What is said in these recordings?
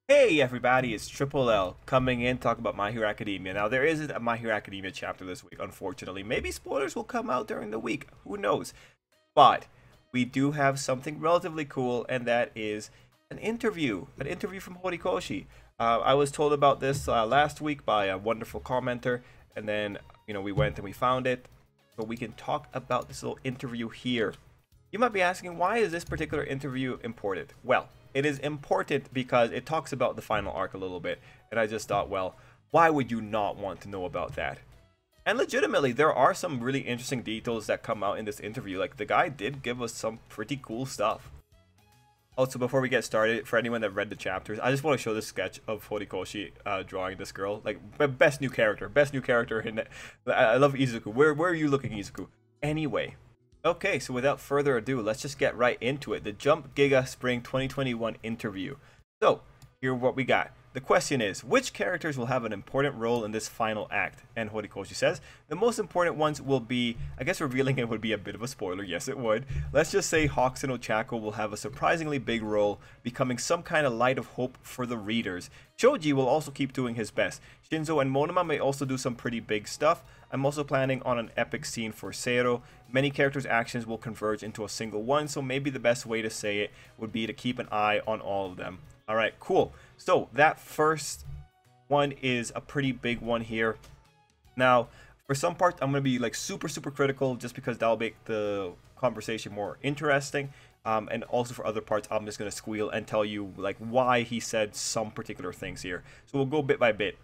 Hey everybody, it's Tripl-L coming in talk about My Hero Academia. Now there isn't a My Hero Academia chapter this week, unfortunately. Maybe spoilers will come out during the week, who knows? But we do have something relatively cool, and that is an interview from Horikoshi. I was told about this last week by a wonderful commenter, and then we went and we found it, so we can talk about this little interview here. You might be asking, why is this particular interview important? Well, it is important because it talks about the final arc a little bit, and I just thought, well, why would you not want to know about that? And legitimately, there are some really interesting details that come out in this interview. Like, the guy did give us some pretty cool stuff. Also, before we get started, for anyone that read the chapters, I just want to show this sketch of Horikoshi drawing this girl. Like, best new character in it. I love Izuku. Where are you looking, Izuku? Anyway. Okay, so without further ado, let's just get right into it. The Jump Giga Spring 2021 interview. So, here what we got. The question is, which characters will have an important role in this final act? And Horikoshi says, the most important ones will be, I guess revealing it would be a bit of a spoiler, yes it would. Let's just say Hawks and Ochako will have a surprisingly big role, becoming some kind of light of hope for the readers. Shoji will also keep doing his best. Shinso and Monoma may also do some pretty big stuff. I'm also planning on an epic scene for Sero. Many characters' actions will converge into a single one, so maybe the best way to say it would be to keep an eye on all of them. Alright, cool. So that first one is a pretty big one here. Now, for some parts, I'm going to be like super critical just because that'll make the conversation more interesting. And also for other parts, I'm just going to squeal and tell you like why he said some particular things here. So we'll go bit by bit.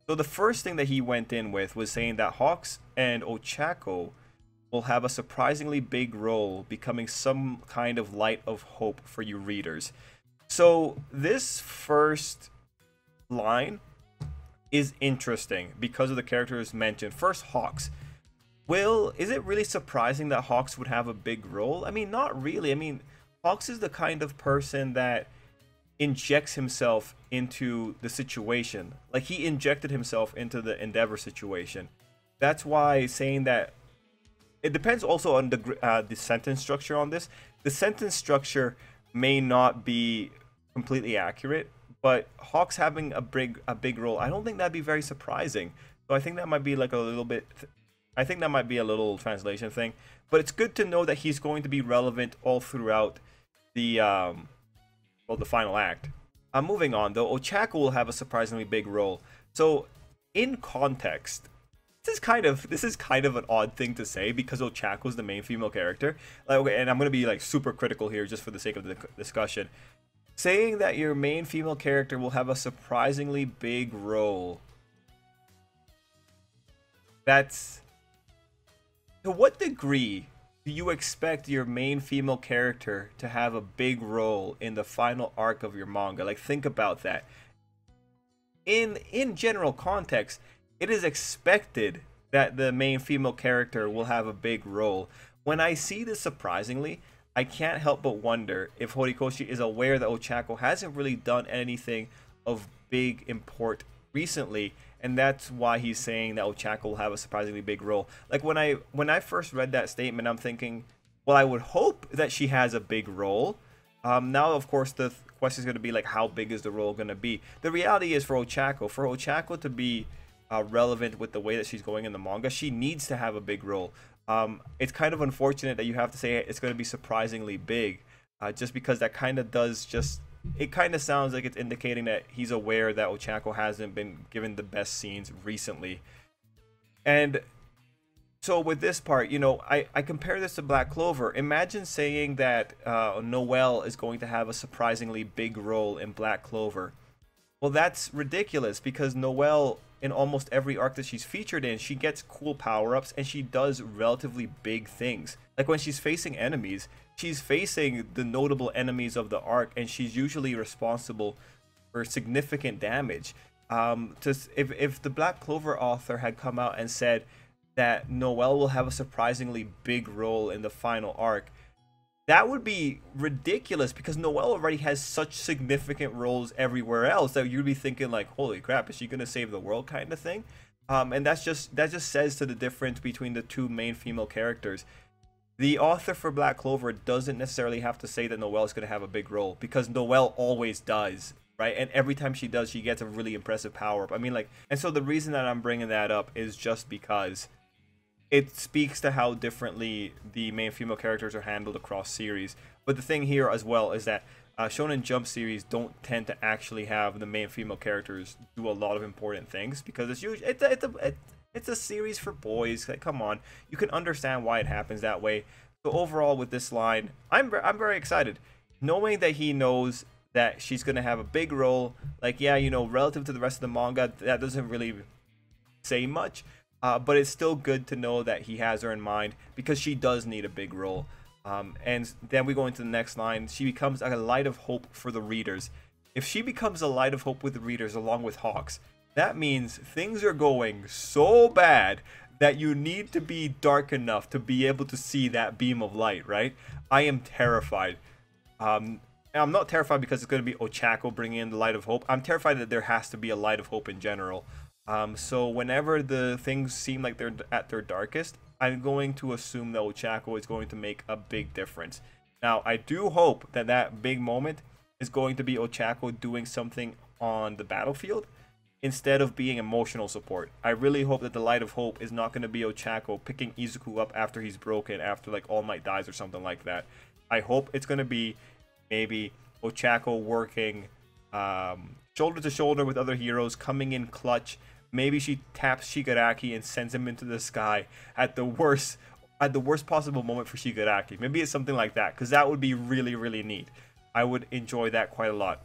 So the first thing that he went in with was saying that Hawks and Ochako will have a surprisingly big role, becoming some kind of light of hope for you readers. So this first line is interesting because of the characters mentioned. First, Hawks. Is it really surprising that Hawks would have a big role? I mean, not really. I mean, Hawks is the kind of person that injects himself into the situation. Like, he injected himself into the Endeavor situation. That's why saying that, it depends also on the sentence structure on this. The sentence structure may not be completely accurate, but Hawks having a big role, I don't think that'd be very surprising. So I think that might be like a little bit, I think that might be a little translation thing. But it's good to know that he's going to be relevant all throughout the the final act. Moving on though, Ochako will have a surprisingly big role. So in context, this is kind of an odd thing to say because Ochako is the main female character. Like, okay, and I'm gonna be like super critical here just for the sake of the discussion. Saying that your main female character will have a surprisingly big role. That's, to what degree do you expect your main female character to have a big role in the final arc of your manga? Like, think about that. In general context, it is expected that the main female character will have a big role. When I see this surprisingly, I can't help but wonder if Horikoshi is aware that Ochako hasn't really done anything of big import recently, and that's why he's saying that Ochako will have a surprisingly big role. Like, when I first read that statement, I'm thinking, well, I would hope that she has a big role. Now, of course, the question is going to be like, how big is the role going to be? The reality is for Ochako to be relevant with the way that she's going in the manga, she needs to have a big role. It's kind of unfortunate that you have to say it's going to be surprisingly big, just because that kind of it kind of sounds like it's indicating that he's aware that Ochako hasn't been given the best scenes recently. And so with this part, I compare this to Black Clover. Imagine saying that Noelle is going to have a surprisingly big role in Black Clover. Well, that's ridiculous because Noelle, in almost every arc that she's featured in, she gets cool power-ups and she does relatively big things. Like, when she's facing enemies, she's facing the notable enemies of the arc, and she's usually responsible for significant damage. If the Black Clover author had come out and said that Noelle will have a surprisingly big role in the final arc, that would be ridiculous because Noelle already has such significant roles everywhere else that you'd be thinking like, holy crap, is she gonna save the world kind of thing? And that just says to the difference between the two main female characters. The author for Black Clover doesn't necessarily have to say that Noelle is going to have a big role, because Noelle always does, right? And every time she does, she gets a really impressive power up. I mean, like, and so the reason that I'm bringing that up is just because it speaks to how differently the main female characters are handled across series. But the thing here as well is that Shonen Jump series don't tend to actually have the main female characters do a lot of important things, because it's usually it's a series for boys. Like, come on, you can understand why it happens that way. So overall, with this line, I'm very excited, knowing that he knows that she's gonna have a big role. Like, yeah, you know, relative to the rest of the manga, that doesn't really say much. But it's still good to know that he has her in mind, because she does need a big role. And then we go into the next line. She becomes a light of hope for the readers. If she becomes a light of hope with the readers along with Hawks, that means things are going so bad that you need to be dark enough to be able to see that beam of light, right? I am terrified. And I'm not terrified because it's going to be Ochako bringing in the light of hope. I'm terrified that there has to be a light of hope in general. So whenever the things seem like they're at their darkest, I'm going to assume that Ochako is going to make a big difference. Now, I do hope that that big moment is going to be Ochako doing something on the battlefield instead of being emotional support. I really hope that the light of hope is not going to be Ochako picking Izuku up after he's broken, after like All Might dies or something like that. I hope it's going to be maybe Ochako working shoulder to shoulder with other heroes, coming in clutch. Maybe she taps Shigaraki and sends him into the sky at the worst possible moment for Shigaraki. Maybe it's something like that, because that would be really, really neat. I would enjoy that quite a lot.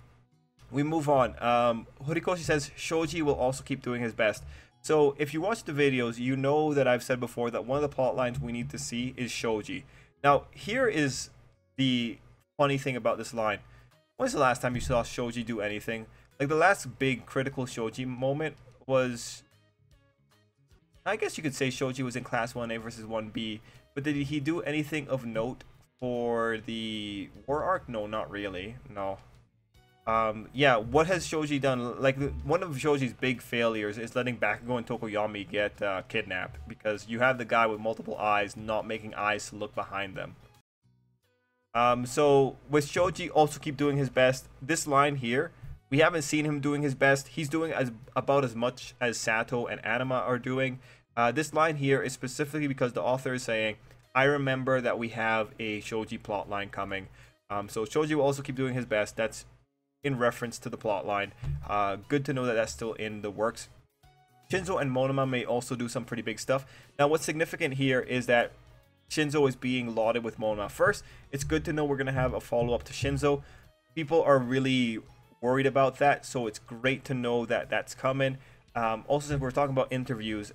We move on. Horikoshi says Shoji will also keep doing his best. So if you watch the videos, you know that I've said before that one of the plot lines we need to see is Shoji. Now, here is the funny thing about this line. When's the last time you saw Shoji do anything? Like, the last big critical Shoji moment was, I guess you could say Shoji was in Class 1A versus 1B, but did he do anything of note for the war arc? No, not really. No. Yeah, what has Shoji done? Like, one of Shoji's big failures is letting Bakugo and Tokoyami get kidnapped, because you have the guy with multiple eyes not making eyes to look behind them. So with Shoji also keep doing his best, this line here, we haven't seen him doing his best. He's doing about as much as Sato and Anima are doing. This line here is specifically because the author is saying, I remember that we have a Shoji plot line coming. So Shoji will also keep doing his best. That's in reference to the plot line. Good to know that that's still in the works. Shinso and Monoma may also do some pretty big stuff. Now, what's significant here is that Shinso is being lauded with Monoma first. It's good to know we're going to have a follow-up to Shinso. People are really worried about that, so it's great to know that that's coming. Also, since we're talking about interviews,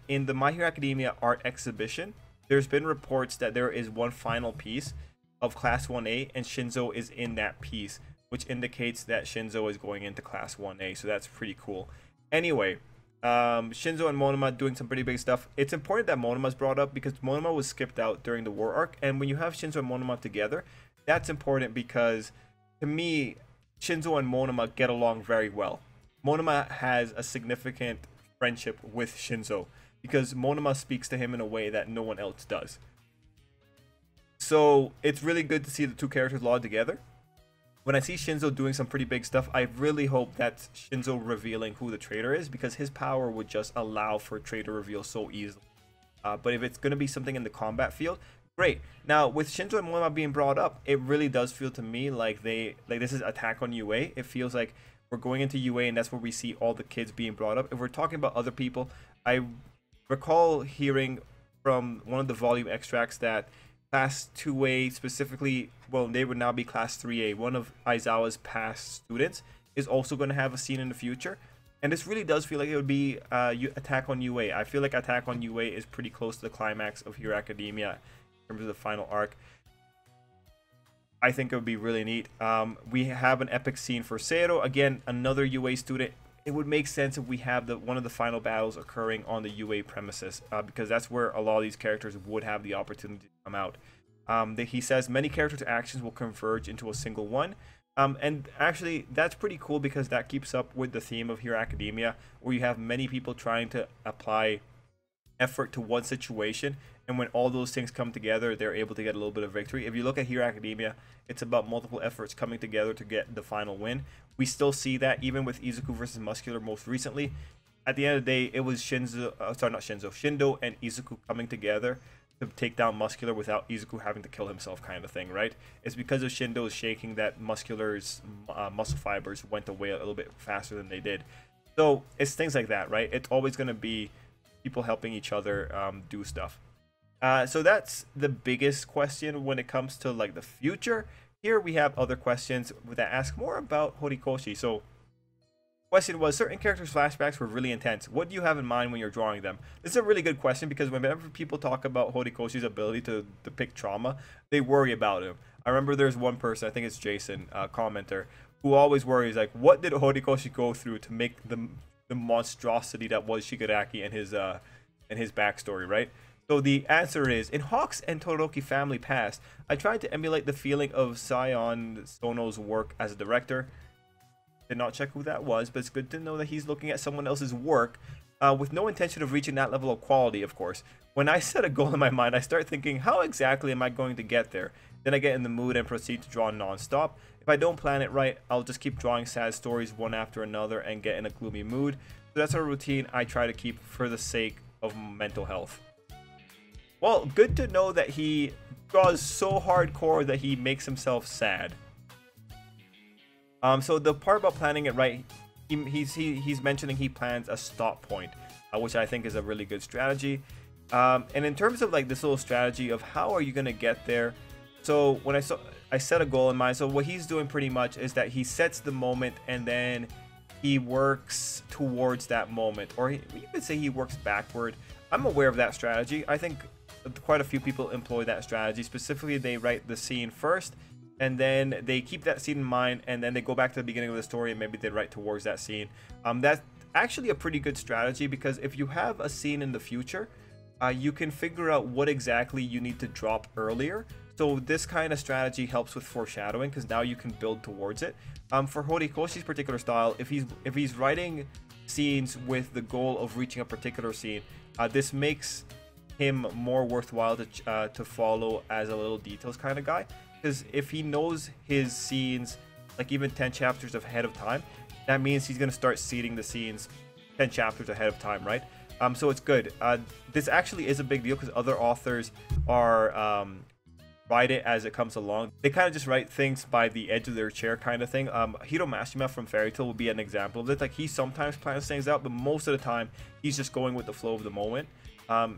in the My Hero Academia art exhibition, there's been reports that there is one final piece of Class 1A, and Shinso is in that piece, which indicates that Shinso is going into Class 1A, so that's pretty cool. Anyway, Shinso and Monoma doing some pretty big stuff. It's important that Monoma's brought up, because Monoma was skipped out during the war arc, and when you have Shinso and Monoma together, that's important because, to me, Shinso and Monoma get along very well. Monoma has a significant friendship with Shinso, because Monoma speaks to him in a way that no one else does. So it's really good to see the two characters lauded together. When I see Shinso doing some pretty big stuff, I really hope that's Shinso revealing who the traitor is, because his power would just allow for traitor reveal so easily. But if it's going to be something in the combat field, great. Now, with Shinso and Monoma being brought up, it really does feel to me like this is Attack on UA. It feels like we're going into UA, and that's where we see all the kids being brought up. If we're talking about other people, I recall hearing from one of the volume extracts that Class 2A specifically, well, they would now be Class 3A. One of Aizawa's past students is also going to have a scene in the future. And this really does feel like it would be Attack on UA. I feel like Attack on UA is pretty close to the climax of Hero Academia in terms of the final arc. I think it would be really neat. We have an epic scene for Sero. Again, another UA student. It would make sense if we have one of the final battles occurring on the UA premises, because that's where a lot of these characters would have the opportunity to come out. He says many characters' actions will converge into a single one. And actually, that's pretty cool, because that keeps up with the theme of Hero Academia, where you have many people trying to apply effort to one situation, and when all those things come together, they're able to get a little bit of victory. If you look at Hero Academia, it's about multiple efforts coming together to get the final win. We still see that even with Izuku versus Muscular most recently. At the end of the day, it was Shindo and Izuku coming together to take down Muscular without Izuku having to kill himself, kind of thing, right? It's because of Shindo's shaking that Muscular's muscle fibers went away a little bit faster than they did. So it's things like that, right? It's always going to be people helping each other do stuff. So that's the biggest question when it comes to like the future. Here we have other questions that ask more about Horikoshi. So question was, certain characters' flashbacks were really intense. What do you have in mind when you're drawing them? This is a really good question because whenever people talk about Horikoshi's ability to depict trauma, they worry about him. I remember there's one person, I think it's Jason, commenter, who always worries like, what did Horikoshi go through to make the monstrosity that was Shigaraki and his backstory, right? So the answer is, in Hawks and Todoroki Family Past, I tried to emulate the feeling of Sion Sono's work as a director. Did not check who that was, but it's good to know that he's looking at someone else's work with no intention of reaching that level of quality, of course. When I set a goal in my mind, I start thinking, how exactly am I going to get there? Then I get in the mood and proceed to draw non-stop. If I don't plan it right, I'll just keep drawing sad stories one after another and get in a gloomy mood. So that's a routine I try to keep for the sake of mental health. Well, good to know that he draws so hardcore that he makes himself sad. So the part about planning it right, he's mentioning he plans a stop point, which I think is a really good strategy. And in terms of like this little strategy of how are you gonna get there, so when I set a goal in mind. So what he's doing pretty much is that he sets the moment and then he works towards that moment, or you could say he works backward. I'm aware of that strategy. I think quite a few people employ that strategy. Specifically, they write the scene first, and then they keep that scene in mind, and then they go back to the beginning of the story and maybe they write towards that scene. That's actually a pretty good strategy because if you have a scene in the future, you can figure out what exactly you need to drop earlier. So this kind of strategy helps with foreshadowing because now you can build towards it. For Horikoshi's particular style, if he's writing scenes with the goal of reaching a particular scene, this makes him more worthwhile to follow as a little details kind of guy. Because if he knows his scenes like even 10 chapters ahead of time, that means he's going to start seeding the scenes 10 chapters ahead of time, right? So it's good. This actually is a big deal because other authors are write it as it comes along. They kind of just write things by the edge of their chair kind of thing. Hiro Mashima from Fairy Tail will be an example of it. Like he sometimes plans things out, but most of the time he's just going with the flow of the moment.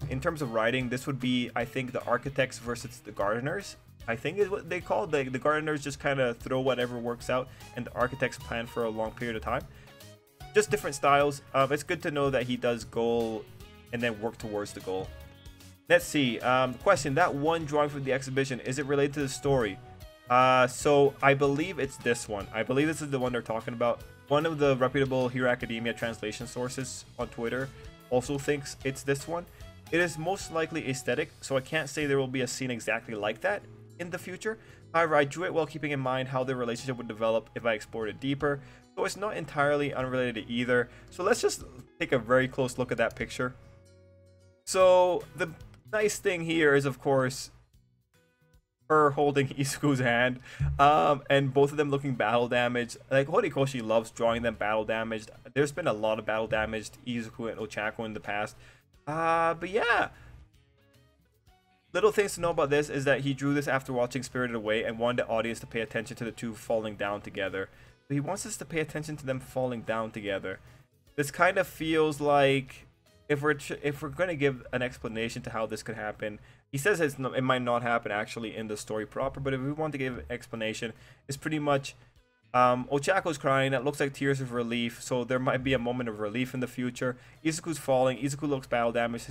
In terms of writing, this would be, I think, the architects versus the gardeners. I think is what they call the gardeners just kind of throw whatever works out, and the architects plan for a long period of time. Just different styles. It's good to know that he does goal and then work towards the goal. Let's see. Question: that one drawing from the exhibition, is it related to the story? So I believe it's this one. I believe this is the one they're talking about. One of the reputable Hero Academia translation sources on Twitter also thinks it's this one. It is most likely aesthetic, so I can't say there will be a scene exactly like that in the future. However, I drew it while keeping in mind how the relationship would develop if I explored it deeper, so it's not entirely unrelated either. So let's just take a very close look at that picture. So the nice thing here is, of course, her holding Izuku's hand, and both of them looking battle damaged. Like Horikoshi loves drawing them battle damaged. There's been a lot of battle damaged Izuku and Ochako in the past. But yeah, little things to know about this is that he drew this after watching Spirited Away and wanted the audience to pay attention to the two falling down together. So he wants us to pay attention to them falling down together. This kind of feels like if we're going to give an explanation to how this could happen, he says it might not happen actually in the story proper, but if we want to give an explanation, it's pretty much Ochako's crying. That looks like tears of relief, so there might be a moment of relief in the future. Izuku's falling. Izuku looks battle damaged.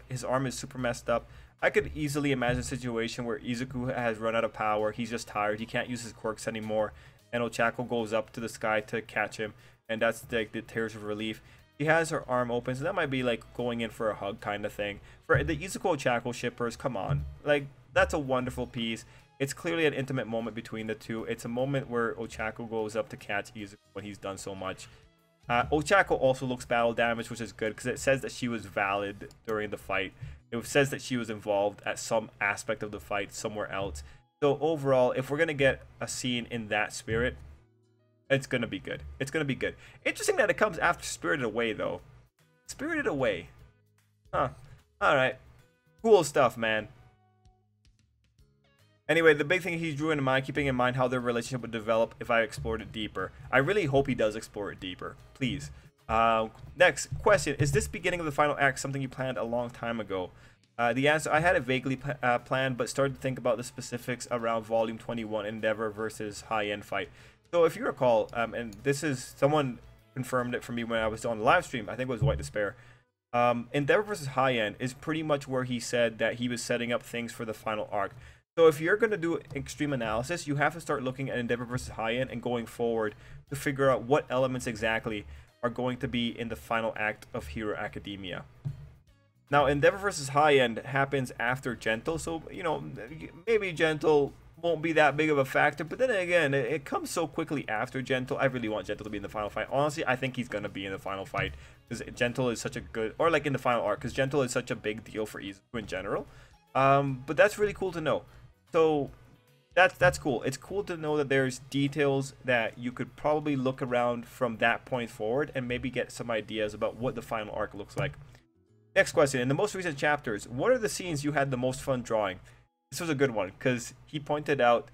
His arm is super messed up. I could easily imagine a situation where Izuku has run out of power. He's just tired. He can't use his quirks anymore, and Ochako goes up to the sky to catch him, and that's like the tears of relief. She has her arm open, so that might be like going in for a hug kind of thing. For the Izuku Ochako shippers, come on, like that's a wonderful piece. It's clearly an intimate moment between the two. It's a moment where Ochako goes up to catch Izuku when he's done so much. Ochako also looks battle damaged, which is good because it says that she was valid during the fight. It says that she was involved at some aspect of the fight somewhere else. So overall, if we're gonna get a scene in that spirit, it's gonna be good. It's gonna be good. Interesting that it comes after Spirited Away, though. Spirited Away. Huh. Alright. Cool stuff, man. Anyway, the big thing he drew in mind, keeping in mind how their relationship would develop if I explored it deeper. I really hope he does explore it deeper. Please. Next question. Is this beginning of the final act something you planned a long time ago? The answer, I had it vaguely planned, but started to think about the specifics around Volume 21, Endeavor versus High-End fight. So if you recall, and this is, someone confirmed it for me when I was on the live stream, I think it was White Despair. Endeavor versus High-End is pretty much where he said that he was setting up things for the final arc. So if you're going to do extreme analysis, you have to start looking at Endeavor versus High-End and going forward to figure out what elements exactly are going to be in the final act of Hero Academia. Now, Endeavor versus High-End happens after Gentle, so, you know, maybe Gentle won't be that big of a factor, but then again, it comes so quickly after Gentle. I really want Gentle to be in the final fight. Honestly, I think he's going to be in the final fight, because Gentle is such a good, or like in the final arc, because Gentle is such a big deal for Izuku in general. But that's really cool to know. So that's cool. It's cool to know that there's details that you could probably look around from that point forward and maybe get some ideas about what the final arc looks like. Next question. In the most recent chapters, what are the scenes you had the most fun drawing? This was a good one because he pointed out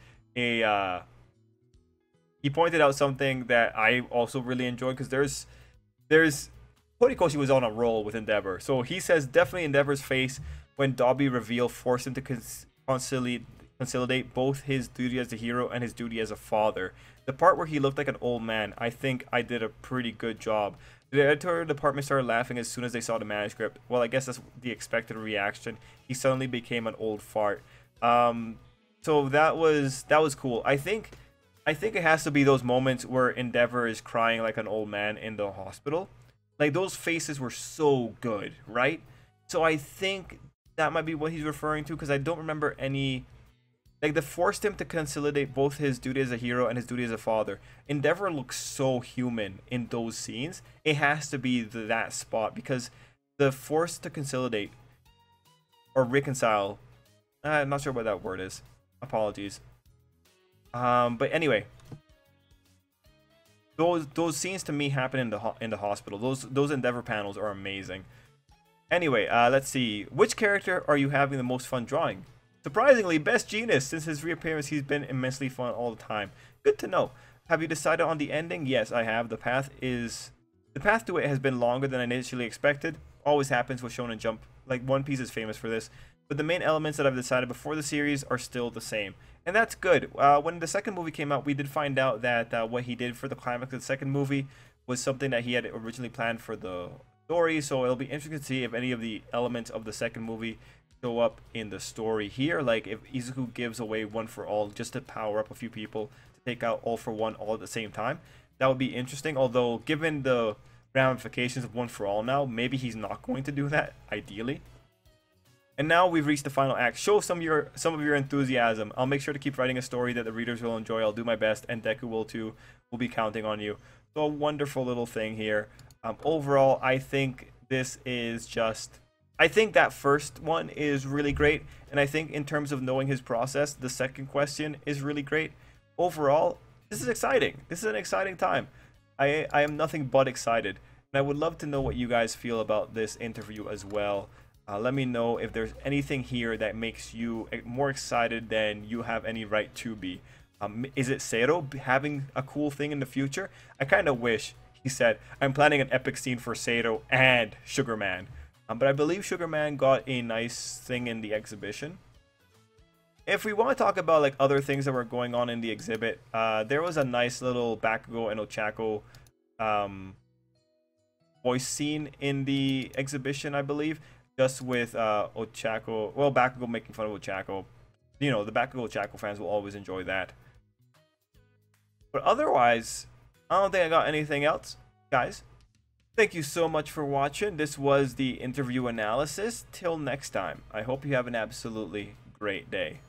something that I also really enjoyed, because there's Horikoshi was on a roll with Endeavor. So he says definitely Endeavor's face when Dobby reveal forced him to consolidate both his duty as a hero and his duty as a father. The part where he looked like an old man, I think I did a pretty good job. The editorial department started laughing as soon as they saw the manuscript. Well, I guess that's the expected reaction. He suddenly became an old fart. So that was cool. I think it has to be those moments where Endeavor is crying like an old man in the hospital. Like, those faces were so good, right? So I think that might be what he's referring to, because I don't remember any, like, the forced him to consolidate both his duty as a hero and his duty as a father. Endeavor looks so human in those scenes. It has to be that spot, because the forced to consolidate or reconcile, I'm not sure what that word is. Apologies. But anyway, those scenes to me happen in the hospital. Those Endeavor panels are amazing. Anyway, let's see. Which character are you having the most fun drawing? Surprisingly, Best Genus. Since his reappearance, he's been immensely fun all the time. Good to know. Have you decided on the ending? Yes, I have. The path to it has been longer than I initially expected. Always happens with Shonen Jump. Like, One Piece is famous for this. But the main elements that I've decided before the series are still the same. And that's good. When the second movie came out, we did find out that what he did for the climax of the second movie was something that he had originally planned for the story. So it'll be interesting to see if any of the elements of the second movie show up in the story here. Like, if Izuku gives away One for All just to power up a few people to take out All for One all at the same time. That would be interesting. Although, given the ramifications of One for All now, maybe he's not going to do that, ideally. And now we've reached the final act. Show some of your enthusiasm. I'll make sure to keep writing a story that the readers will enjoy. I'll do my best, and Deku will too. We'll be counting on you. So a wonderful little thing here. Overall, I think this is just... I think that first one is really great. And I think in terms of knowing his process, the second question is really great. Overall, this is exciting. This is an exciting time. I am nothing but excited. And I would love to know what you guys feel about this interview as well. Let me know if there's anything here that makes you more excited than you have any right to be. Is it Sero having a cool thing in the future? I kind of wish. He said, I'm planning an epic scene for Sero and Sugar Man. But I believe Sugar Man got a nice thing in the exhibition. If we want to talk about like other things that were going on in the exhibit, there was a nice little Bakugo and Ochako voice scene in the exhibition, I believe. Just with Ochako, well, Bakugo making fun of Ochako. You know, the Bakugo Ochako fans will always enjoy that. But otherwise, I don't think I got anything else. Guys, thank you so much for watching. This was the interview analysis. Till next time, I hope you have an absolutely great day.